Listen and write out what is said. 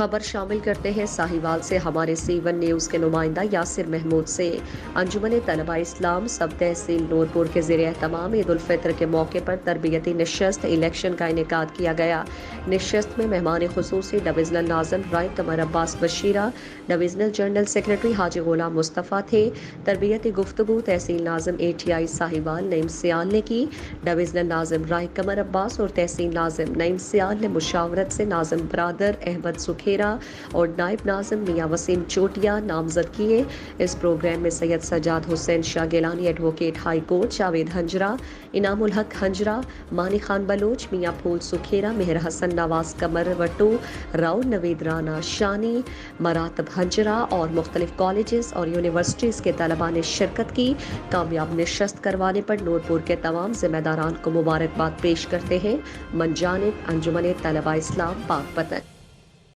خبر شامل کرتے ہیں ساہیوال سے ہمارے C1 نیوز کے نمائندہ یاسر محمود سے۔ انجمن طلبہ اسلام سب تحصیل نور پور کے زیر اہتمام عید الفطر کے موقع پر تربیتی نشست الیکشن کا انعقاد کیا گیا۔ نشست میں مہمان خصوصی ڈویژنل ناظم رائے قمر عباس بشیرہ، ڈویژنل جنرل سیکرٹری حاجی غلام مصطفیٰ تھے۔ تربیتی گفتگو تحصیل ناظم ATI ساہیوال نعیم سیال نے کی۔ ڈویژنل ناظم رائے قمر عباس اور تحصیل ناظم نعیم سیال نے مشاورت سے ناظم برادر احمد سکھیرا اور نائب ناظم میاں وسیم چوٹیا نامزد کیے۔ اس پروگرام میں Syed Sajjad Hussain Shah Gilani advocate High Court, Javed Hanjra, Inam Ulhaq Hanjra, مانی خان بلوچ، میاں پھول سکھیرا، مہر حسن نواز قمر وٹو، راؤ نوید رانا شانی، مراتب ہنجرا اور مختلف کالجز اور یونیورسٹیز کے طلباء نے شرکت کی۔ کامیاب نشست کروانے پر نور پور کے تمام ذمہ داران کو مبارکباد پیش کرتے ہیں من جانب انجمن طلبہ اسلام پاک پتن۔